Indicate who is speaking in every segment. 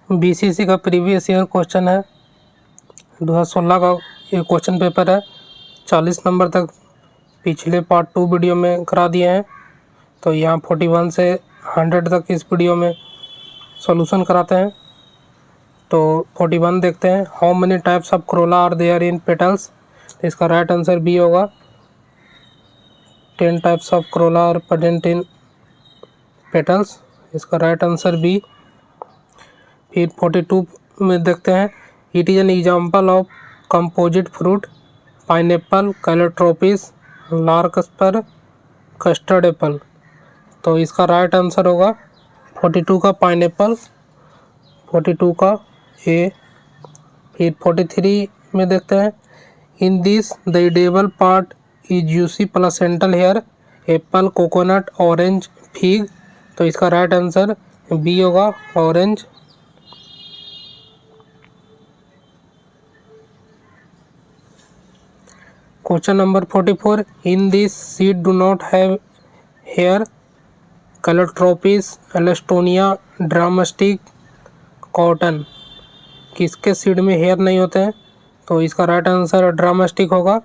Speaker 1: BCC का previous year question है, 2016 का ये क्वेश्चन पेपर है। 40 नंबर तक पिछले पार्ट 2 वीडियो में करा दिए हैं, तो यहाँ 41 से 100 तक इस वीडियो में सॉल्यूशन कराते हैं। तो 41 देखते हैं। How many types of corolla are there in petals. तो इसका राइट आंसर बी होगा। 10 types of corolla are present in petals, इसका राइट आंसर बी। फिर 42 में देखते हैं। It is an example of composite fruit, pineapple, calotropis, larkspur, custard apple. तो इसका राइट आंसर होगा 42 का पाइनएप्पल, 42 का ए। फिर 43 में देखते हैं। In this the edible part is juicy placental hair, apple, coconut, orange, fig. तो इसका राइट आंसर बी होगा, orange. Question number 44। In this seed do not have hair, calotropis, alstonia, drumstick, cotton. किसके seed में hair नहीं होते हैं? तो इसका राइट आंसर ड्रामस्टिक होगा,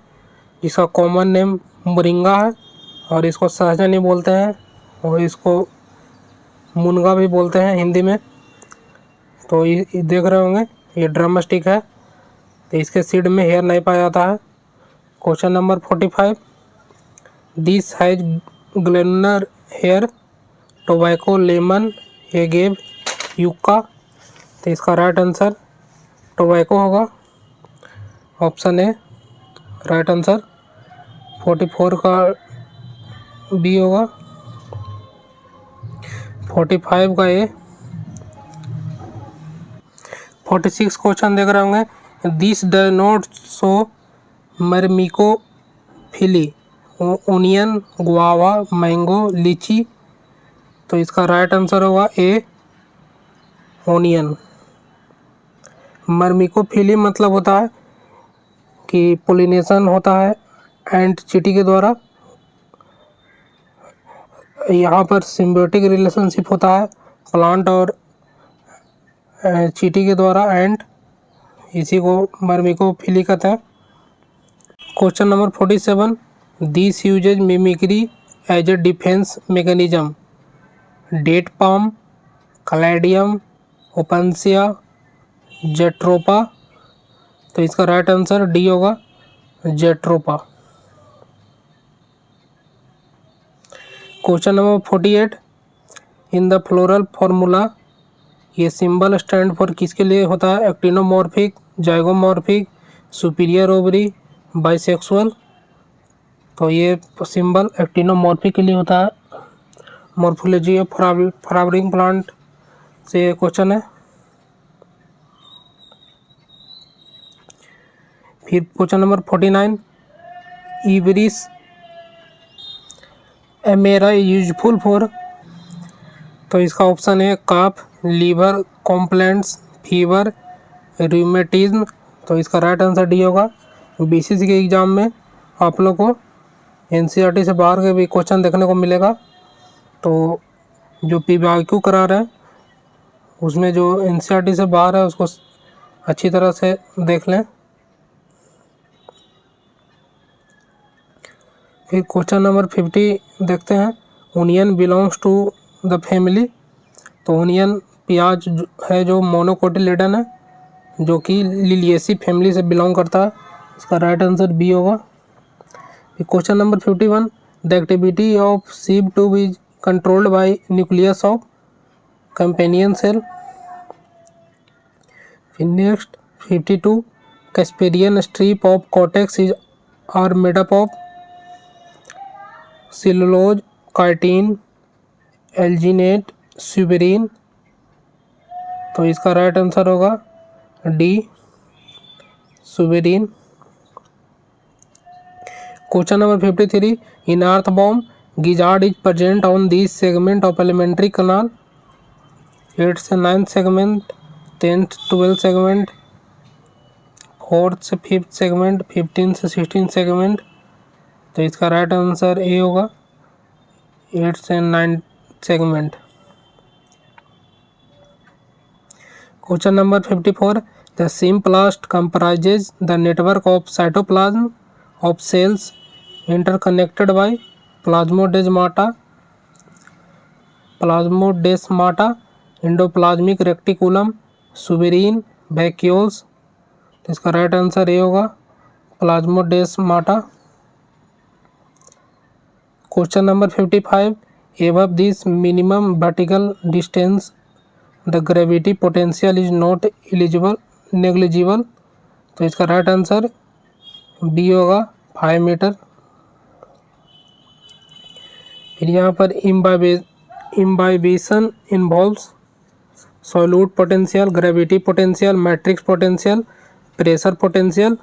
Speaker 1: जिसका कॉमन नेम मोरिंगा है, और इसको सहजन ही बोलते हैं, और इसको मुनगा भी बोलते हैं हिंदी में। तो ये देख रहे होंगे, ये ड्रामस्टिक है, तो इसके सीड में हेयर नहीं पाया जाता है। Question number 45। This has glandular hair, tobacco, lemon, agave, yucca. तो इसका राइट आंसर टोबैको होगा, ऑप्शन ए राइट आंसर। 44 का बी होगा, 45 का ए। 46 क्वेश्चन देख रहे होंगे। This do not show myrmecophily, onion, guava, mango, litchi. तो इसका राइट आंसर होगा ए, ओनियन। मरमिकोफिली मतलब होता है कि पोलिनेशन होता है एंड चींटी के द्वारा। यहाँ पर सिम्बियोटिक रिलेशनशिप होता है प्लांट और चींटी के द्वारा, एंड इसी को मरमिकोफिली कहते हैं। Question number 47। This uses mimicry as a defence mechanism, date palm, caladium, opuntia, jatropha. तो इसका राइट आंसर डी होगा, jatropha. Question number 48। In the floral formula, ये सिंबल स्टैंड फॉर किसके लिए होता है? Actinomorphic, zygomorphic, superior ovary, bisexual. तो ये सिंबल एक्टिनोमॉर्फिक के लिए होता है। मॉर्फोलॉजी ऑफ फ्लावरिंग प्लांट से क्वेश्चन है। फिर क्वेश्चन नंबर 49। इवरिस एमेरा यूजफुल फॉर। तो इसका ऑप्शन है काफ, लीवर कॉम्प्लेंट्स, फीवर, रूमेटिज्म। तो इसका राइट आंसर डी होगा। बीसीसी के एग्ज़ाम में आप लोग को एनसीईआरटी से बाहर के भी क्वेश्चन देखने को मिलेगा। तो जो पीवाईक्यू करा रहे हैं उसमें जो एनसीईआरटी से बाहर है उसको अच्छी तरह से देख लें। फिर क्वेश्चन नंबर 50 देखते हैं। Onion belongs to the family. तो ओनियन प्याज है जो मोनोकोटिलेडन है, जो कि लिलिएसी फैमिली से बिलोंग करता है। इसका राइट आंसर बी होगा। फिर question number 51। The activity of sieve tube is controlled by nucleus of companion cell. फिर next 52। Casparian strip of cortex is are made up of cellulose, chitin, alginate, suberin. तो इसका right answer होगा D, suberin. Question number 53। In earthworm, gizzard is present on this segment of alimentary canal, 8th से 9th segment, 10th 12th segment, 4th से 5th segment, 15th से 16th segment. तो इसका right answer ए होगा, 8th से 9th segment. Question number 54, the symplast comprises the network of cytoplasm of cells interconnected by plasmodesmata, endoplasmic reticulum, suberin, vacuoles. तो इसका right answer ये होगा plasmodesmata. Question number 55, above this minimum vertical distance the gravity potential is not negligible. तो इसका right answer B होगा 5 metre. फिर यहाँ पर imbibition involves solute potential, gravity potential, matrix potential, pressure potential.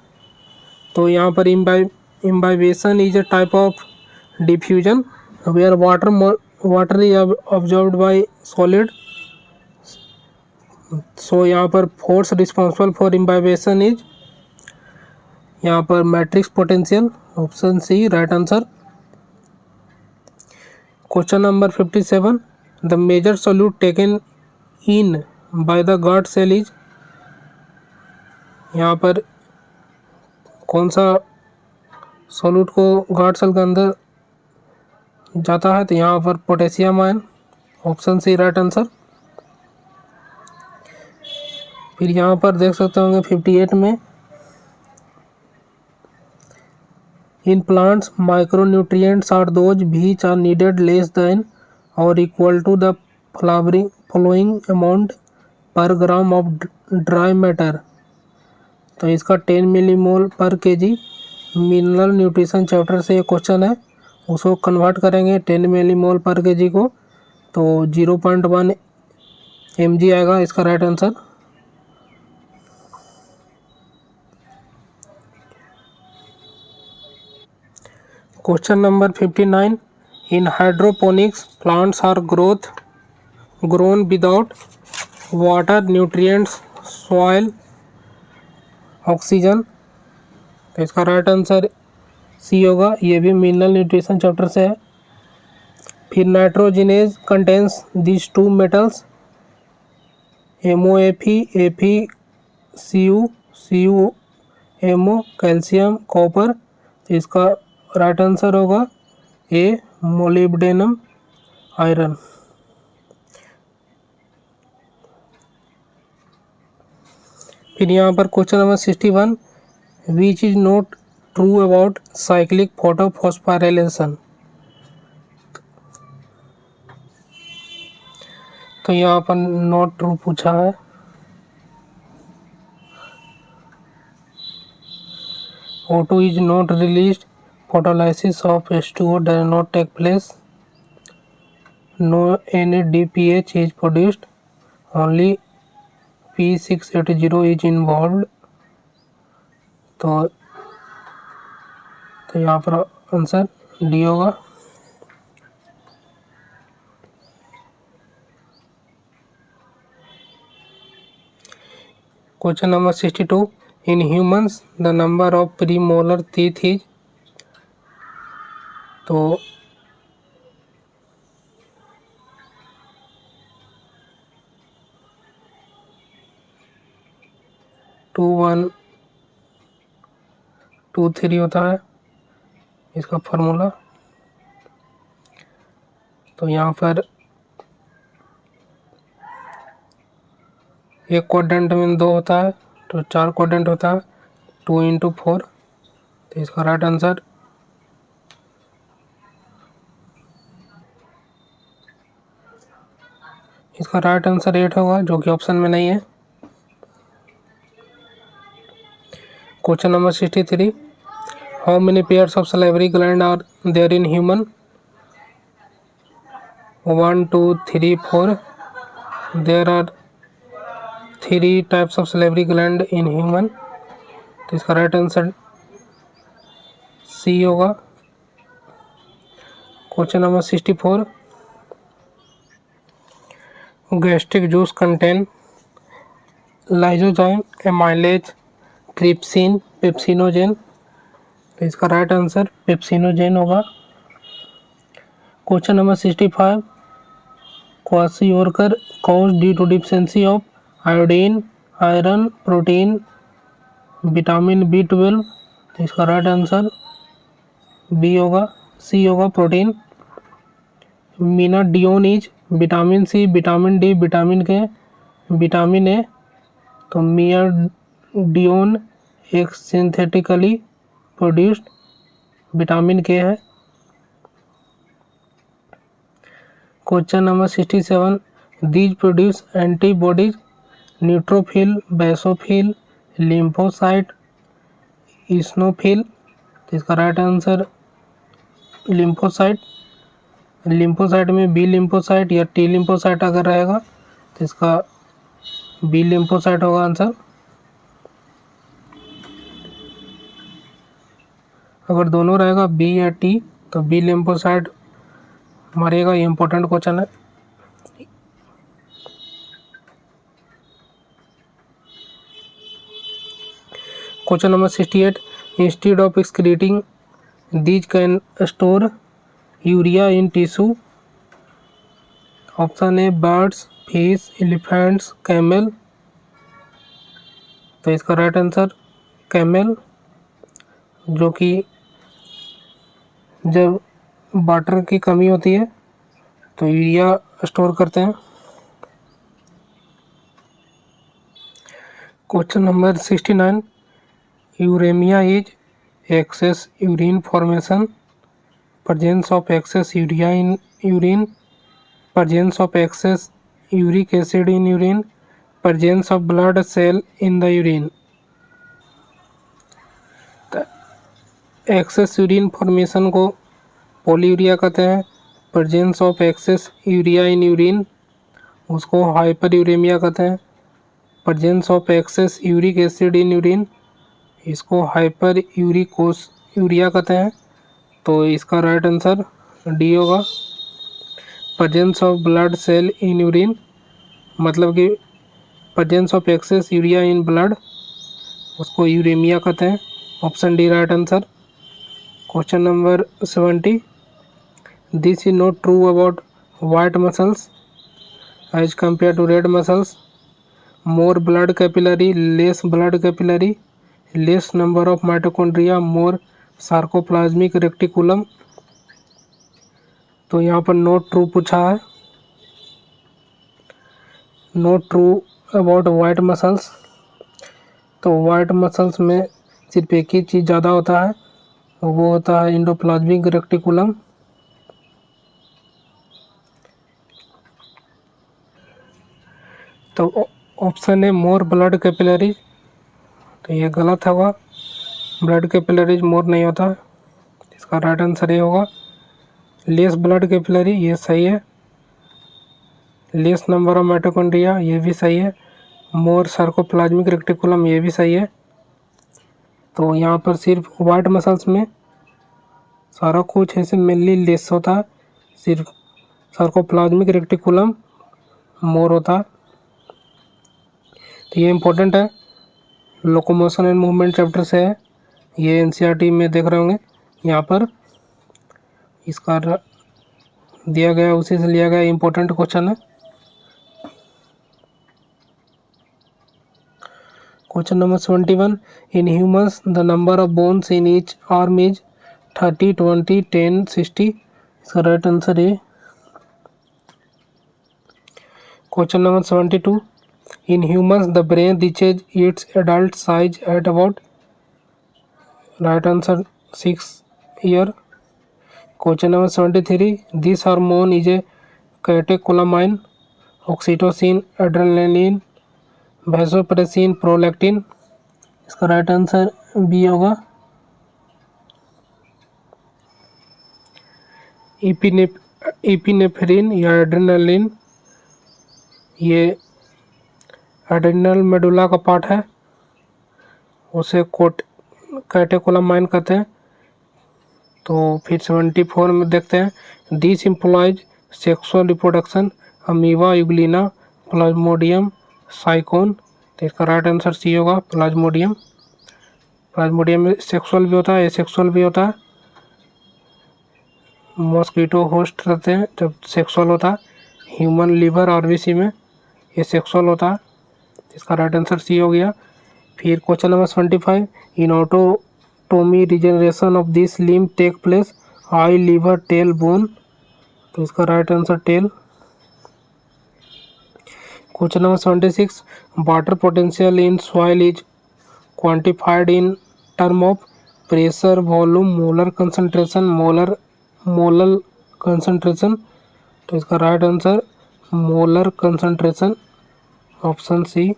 Speaker 1: तो यहाँ पर imbibition is a type of diffusion where water is observed by solid. So यहाँ पर force responsible for imbibition is यहाँ पर matrix potential, option C right answer. Question number 57, the major solute taken in by the guard cell is. यहाँ पर कौन सा solute को guard cell के अंदर जाता है? तो यहाँ पर potassium ion, option C right answer. फिर यहाँ पर देख सकते होंगे 58 में, in plants micronutrients are those which are needed less than और equal to the following amount per gram of dry matter. तो इसका 10 मिलीमोल पर केजी। मिनरल न्यूट्रिशन चैप्टर से ये क्वेश्चन है, उसको कन्वर्ट करेंगे 10 मिलीमोल पर केजी को, तो 0.1 mg आएगा इसका right answer. Question number 59, in hydroponics plants are grown without water, nutrients, soil, oxygen. तो इसका राइट आंसर सी होगा, ये भी मिनरल न्यूट्रिशन चैप्टर से है। फिर nitrogenase contains this two metals, MOFE, Fe, CuMO, calcium, copper. तो इसका राइट आंसर होगा ए, मोलिब्डेनम, आयरन। फिर यहाँ पर question number 61, which is not true about cyclic photophosphorylation. तो यहाँ पर नॉट ट्रू पूछा है। O2 is not released, photolysis of H2O does not take place, no NADPH is produced, only P680 is involved। तो यहाँ पर आंसर डी होगा। Question number 62, in humans the number of premolar teeth is. तो 2 1 2 3 होता है इसका formula. तो यहाँ पर एक क्वाड्रेंट में 2 होता है, तो 4 क्वाड्रेंट होता है, 2 × 4। तो इसका राइट आंसर इसका राइट आंसर 8 होगा, जो कि ऑप्शन में नहीं है। Question number 63, how many pairs of salivary gland are there in human. 1 2 3 4। There are 3 types of salivary gland in human. तो इसका राइट आंसर सी होगा। Question number 64, gastric juice contain lysozyme, amylase, trypsin, pepsinogen. तो इसका right answer pepsinogen होगा। Question number 65, kwashiorkor cause due to deficiency of iodine, iron, protein, vitamin B12। तो इसका right answer B होगा, C होगा protein. Menadione vitamin C, vitamin D, vitamin K, vitamin A. तो menadione एक synthetically produced vitamin K है। Question number 67, these produce antibodies, neutrophil, basophil, lymphocyte, eosinophil. तो इसका right answer lymphocyte. Lymphocyte में B lymphocyte या T lymphocyte अगर रहेगा तो इसका बी लिम्फोसाइट होगा आंसर। अगर दोनों रहेगा बी या टी तो बी लिम्फोसाइट मरेगा। ये इंपॉर्टेंट क्वेश्चन है। Question number 68, instead of excreting these can store urea in tissue. Option A birds, fish, elephants, camel. तो इसका राइट आंसर कैमल, जो कि जब वाटर की कमी होती है तो यूरिया स्टोर करते हैं। Question number 69, uremia is excess urine formation, presence of excess urea in urine, presence of excess uric acid in urine, presence of blood cell in the urine। Excess urine formation को polyuria कहते हैं। Presence of excess urea in urine उसको hyper uremia कहते हैं। Presence of excess uric acid in urine इसको hyper urea कहते हैं। तो इसका राइट आंसर डी होगा। Presence of blood cell in urine मतलब कि presence of excess urea in blood उसको यूरेमिया कहते हैं। Option D right answer. Question number 70, this is not true about white muscles as compare to red muscles. More blood capillary, less blood capillary, less number of mitochondria, more sarcoplasmic reticulum. तो यहाँ पर not true पूछा है। Not true about white muscles. तो white muscles में सिर्फ एक ही चीज़ ज़्यादा होता है, वो होता है एंडोप्लाज्मिक रेक्टिकुलम। तो ऑप्शन है मोर ब्लड कैपिलरीज, तो ये गलत होगा। ब्लड कैपिलरीज मोर नहीं होता, इसका राइट आंसर ये होगा। लेस ब्लड कैपिलरी ये सही है। लेस नंबर ऑफ माइटोकॉन्ड्रिया ये भी सही है। मोर सार्कोप्लाज्मिक रेक्टिकुलम ये भी सही है। तो यहाँ पर सिर्फ वाइट मसल्स में सारा कुछ ऐसे मेनली लेस होता है, सिर्फ सार्कोप्लाज्मिक रेक्टिकुलम मोर होता है। तो ये इम्पोर्टेंट है, लोकोमोशन एंड मूवमेंट चैप्टर से है। ये एनसीईआरटी में देख रहे होंगे, यहाँ पर इसका दिया गया उसी से लिया गया इम्पोर्टेंट क्वेश्चन है। Question number 71, in humans the number of bones in each arm is 30, 20, 10, 60। इसका राइट आंसर है। Question number 72, in humans the brain reaches it's adult size at about. Right answer 6 year. Question number 73, this hormone is a catecholamine, oxytocin, adrenaline, vasopressin, prolactin. इसका right answer B होगा। Epinephrine या adrenaline ये adrenal medulla का part है, उसे catecholamine कहते हैं। तो फिर 74 में देखते हैं, this employees sexual reproduction, amoeba, Euglena, Plasmodium, sycon. तो इसका राइट आंसर सी होगा, प्लाज्मोडियम। प्लाज्मोडियम में सेक्सुअल भी होता है, एसेक्सुअल भी होता है। मॉस्किटो होस्ट रहते हैं जब सेक्सुअल होता है। ह्यूमन लिवर आरबीसी में ये सेक्सुअल होता है। इसका राइट आंसर सी हो गया। फिर question number 25, in autotomy regeneration of this limb take place, eye liver tail bone, तो इसका right answer tail. Question number 26, water potential in soil is quantified in term of pressure, volume, molar concentration, molar concentration, तो इसका right answer molar concentration, option C.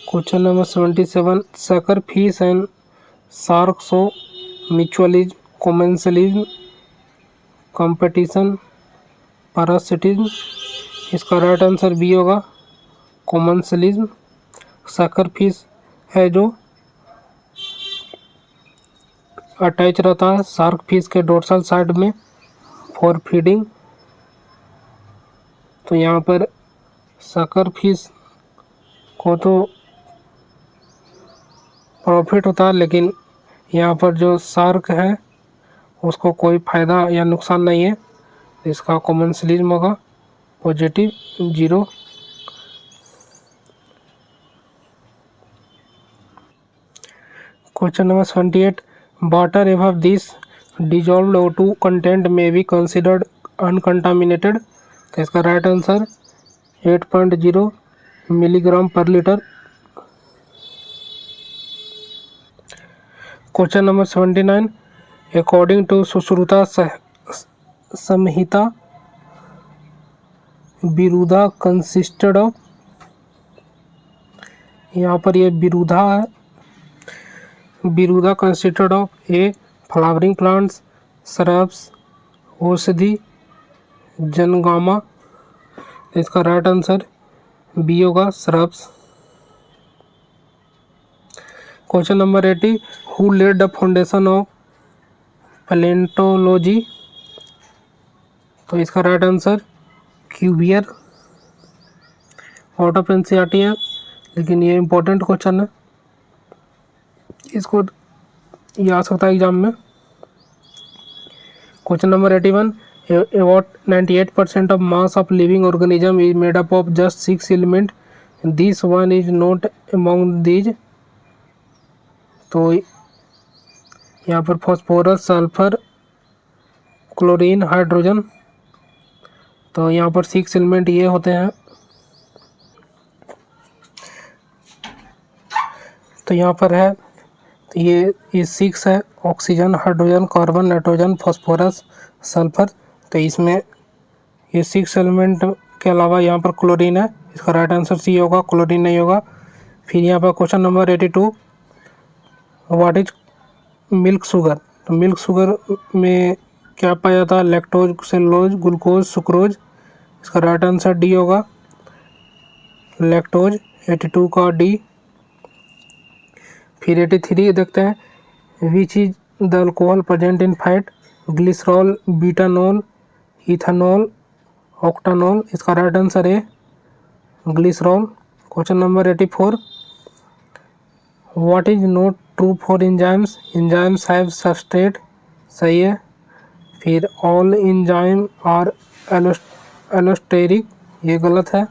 Speaker 1: Question number 27, sucker fish and shark show mutualism, commensalism, competition, parasitism, इसका right answer B होगा commensalism. Sucker fish है जो attach रहता है shark fish के dorsal side में फॉर फीडिंग, तो यहाँ पर सकर फिश को तो प्रॉफिट होता है, लेकिन यहाँ पर जो शार्क है उसको कोई फ़ायदा या नुकसान नहीं है, इसका कॉमेंसलिज्म होगा positive 0। Question number 28, water above this dissolved O2 content may be considered uncontaminated, तो इसका right answer 8.0 milligram per litre. Question number 79, according to Sushruta Samhita, विरुधा कंसिस्टेड ऑफ, यहाँ पर ये विरुधा है, विरुधा consisted of a flowering plants, shrubs, औषधि, जनगामा, इसका राइट आंसर बी होगा shrubs. Question number 80, who led the foundation of palaeontology, तो इसका right answer Cuvier, out of NCERT है, लेकिन ये इम्पोर्टेंट क्वेश्चन है, इसको ये आ सकता है एग्जाम में। Question number 81, about 98% of mass of living organism is made up of just 6 elements, this one is not among these, तो यहाँ पर फॉस्फोरस, सल्फर, क्लोरीन, हाइड्रोजन, तो यहाँ पर 6 एलिमेंट ये होते हैं, तो यहाँ पर है तो ये 6 है, oxygen, hydrogen, carbon, nitrogen, phosphorus, sulphur, तो इसमें ये 6 एलिमेंट के अलावा यहाँ पर क्लोरीन है, इसका राइट आंसर सी होगा, क्लोरीन नहीं होगा। फिर यहाँ पर question number 82, what is milk sugar, तो मिल्क शुगर में क्या पाया जाता है, लैक्टोज, सेलुलोज, ग्लूकोज, सुक्रोज, इसका राइट आंसर डी होगा लैक्टोज, 82 का डी। फिर 83 देखते हैं, which is the alcohol present in fat, glycerol, butanol, ethanol, octanol, इसका राइट आंसर है glycerol. Question number 84, what is not true for enzymes, enzymes have substrate, सही है। फिर ऑल एंजाइम आर एलोस्टेरिक, ये गलत है,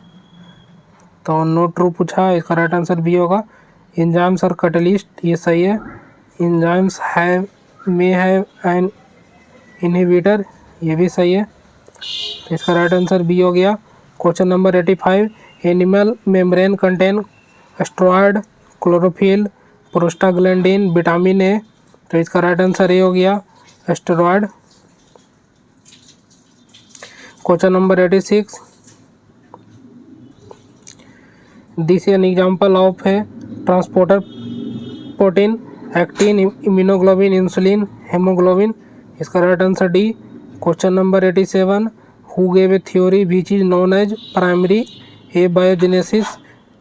Speaker 1: तो नॉट ट्रू पूछा है, इसका राइट आंसर भी होगा एंजाइम्स आर कैटलिस्ट, ये सही है। Enzymes have may have an inhibitor, ये भी सही है, तो इसका राइट आंसर बी हो गया। Question number 85, animal membrane contain steroid, chlorophyll, prostaglandin, vitamin A, तो इसका राइट आंसर ए हो गया steroid. Question number 86, this an example of है transporter protein, actin, immunoglobin, insulin, haemoglobin, इसका right answer D. Question number 87, who gave a theory which is known as primary abiogenesis,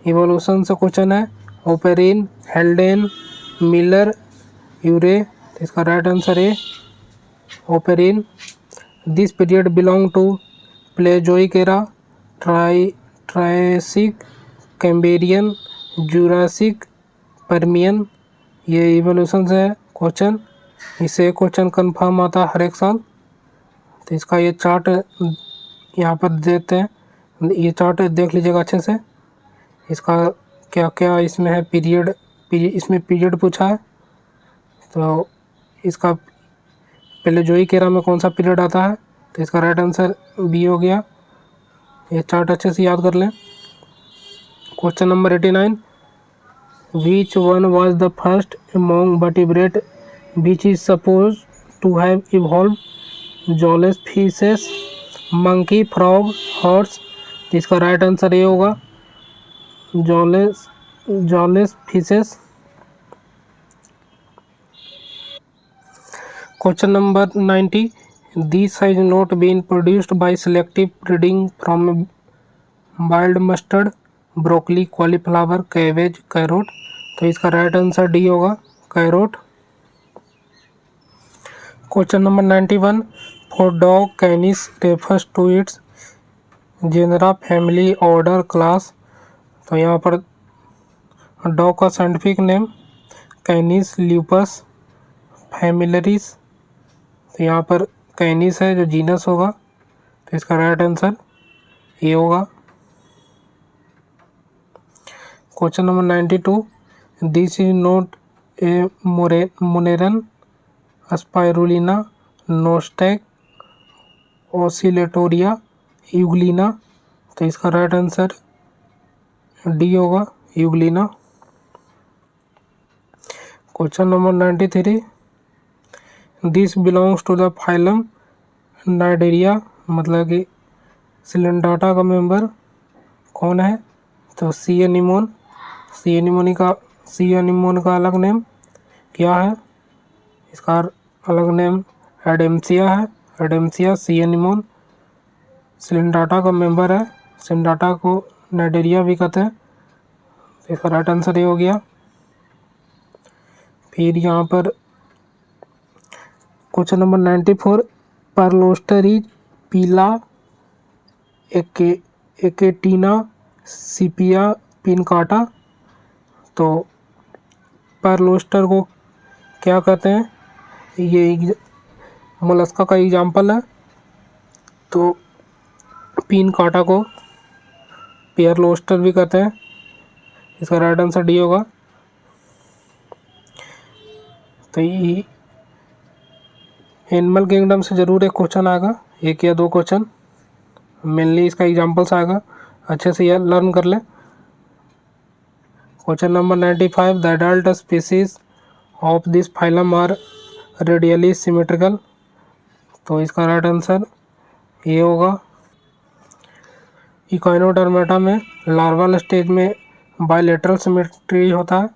Speaker 1: evolution से question है, Oparin, Haldane, Miller, Urey, इसका right answer है Oparin. This period belong to Palaeozoic era, Triassic, Cambrian, Jurassic, Permian, ये evolution से question, इससे question confirm आता है हर एक साल, तो इसका ये चार्ट यहाँ पर देते हैं, ये चार्ट देख लीजिएगा अच्छे से, इसका क्या क्या इसमें है, पीरियड, इसमें पीरियड पूछा है, तो इसका पहले जो ही केरा में कौन सा पीरियड आता है, तो इसका राइट आंसर बी हो गया। ये चार्ट अच्छे से याद कर लें। Question number 89, which one was the first among vertebrate which is suppose to have evolve, jawless fishes, monkey, frog, horse. तो इसका राइट आंसर ये होगा jawless fishes. Question number 90, this has not been produced by selective breeding from wild mustard, broccoli, cauliflower, cabbage, carrot. तो इसका right answer D होगा, carrot. Question number 91, for dog canis refers to its genera, family, order, class. तो यहाँ पर dog का scientific name कैनिस lupus फैमिलरिस। तो यहाँ पर कैनिस है जो जीनस होगा, तो इसका राइट आंसर ये होगा। Question number 92, this is not a moneran, spirulina, nostoc, oscillatoria, euglena. तो इसका राइट आंसर डी होगा, euglena. Question number 93, this belongs to the phylum cnidaria, मतलब कि सिलेंडाटा का मेंबर कौन है, तो सी एनिमोन। सी एनिमोन का अलग नेम क्या है, इसका अलग नेम एडेम्सिया है, एडेम्सिया सी एनिमोन। सिलेंडाटा का मेंबर है, सिलेंडाटा को नाइडेरिया भी कहते हैं, तो इसका राइट आंसर ये हो गया। फिर यहाँ पर क्वेश्चन नंबर 94, परलोस्टरीज पीला एकेटीना सिपिया पिनकाटा। तो परलोस्टर को क्या कहते हैं, ये मोलस्का का एग्जाम्पल है, तो पिनकाटा को पेयरलोस्टर भी कहते हैं, इसका राइट आंसर डी होगा। तो ये एनिमल किंगडम से ज़रूर एक क्वेश्चन आएगा, एक या दो क्वेश्चन, मेनली इसका एग्जांपल्स आएगा, अच्छे से यह लर्न कर ले। Question number 95, the adult species of this phylum are radially symmetrical. तो इसका राइट आंसर ये होगा। इक्वाइनोडर्मेटा में लार्वल स्टेज में बायलेटरल सिमेट्री होता है,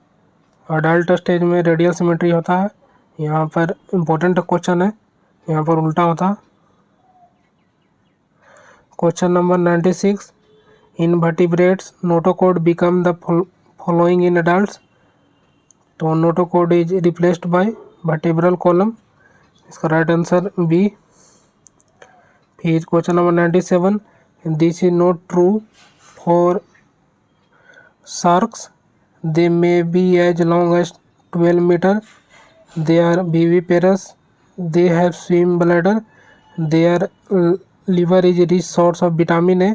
Speaker 1: अडल्ट स्टेज में रेडियल सिमेट्री होता है। यहाँ पर इम्पोर्टेंट क्वेश्चन है, यहाँ पर उल्टा होता है। Question number 96, in vertebrates notochord become the following in adults. तो notochord is replaced by vertebral column, इसका राइट आंसर बी। फिर question number 97, this is not true for sharks, they may be as long as 12 metre, they are viviparous, they have swim bladder, their liver is rich source of vitamin A।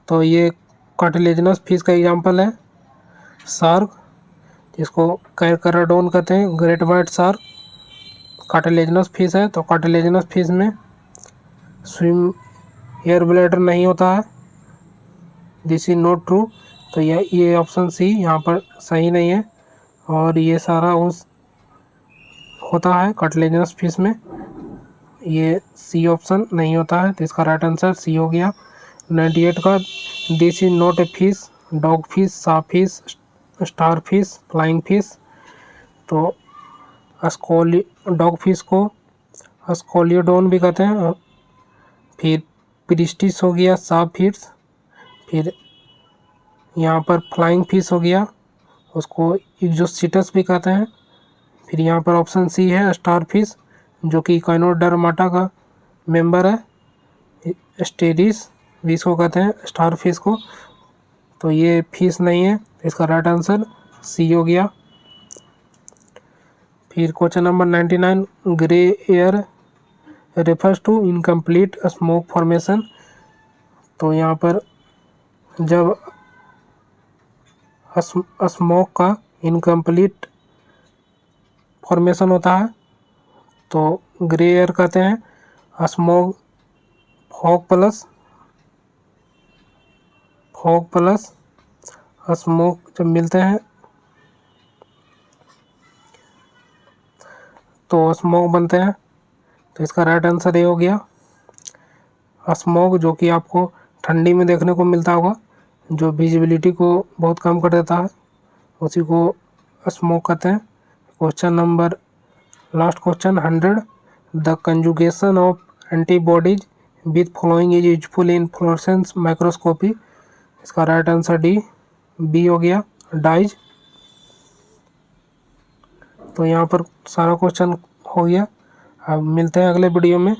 Speaker 1: तो ये cartilaginous fish का example है shark, जिसको कैरकराडोन कहते हैं, great white shark cartilaginous fish है। तो cartilaginous fish में स्विम एयर ब्लैडर नहीं होता है, दिस इज नॉट ट्रू। तो ये ऑप्शन सी यहाँ पर सही नहीं है, और ये सारा उस होता है कार्टिलेजिनस फिश में, ये सी ऑप्शन नहीं होता है, तो इसका राइट आंसर सी हो गया। 98 का, this is not a fish, dog fish, saw fish, star fish, flying fish. तो डॉग फिश को स्कोलियोडोन भी कहते हैं। फिर प्रिस्टिस हो गया सा फिश। फिर यहाँ पर फ्लाइंग फिश हो गया, उसको इग्जोसिटस भी कहते हैं। फिर यहाँ पर ऑप्शन सी है स्टार फिश, जो कि इक्वाइनोडर्माटा का मेंबर है, स्टेरिस फिश को कहते हैं स्टार फिश को। तो ये फिश नहीं है, इसका राइट आंसर सी हो गया। फिर question number 99, grey air refers to incomplete smoke formation. तो यहाँ पर जब स्मोक का इनकम्प्लीट फॉर्मेशन होता है। तो ग्रे एयर कहते हैं स्मोक फॉग प्लस स्मोक जब मिलते हैं तो स्मोक बनते हैं। तो इसका राइट आंसर ये हो गया। स्मोक जो कि आपको ठंडी में देखने को मिलता होगा, जो विजिबिलिटी को बहुत कम कर देता है, उसी को स्मोक कहते हैं। Question number last question 100, the conjugation of antibodies with following is useful in fluorescence microscopy. इसका राइट आंसर डी बी हो गया, डाइज। तो यहाँ पर सारा क्वेश्चन हो गया। अब मिलते हैं अगले वीडियो में।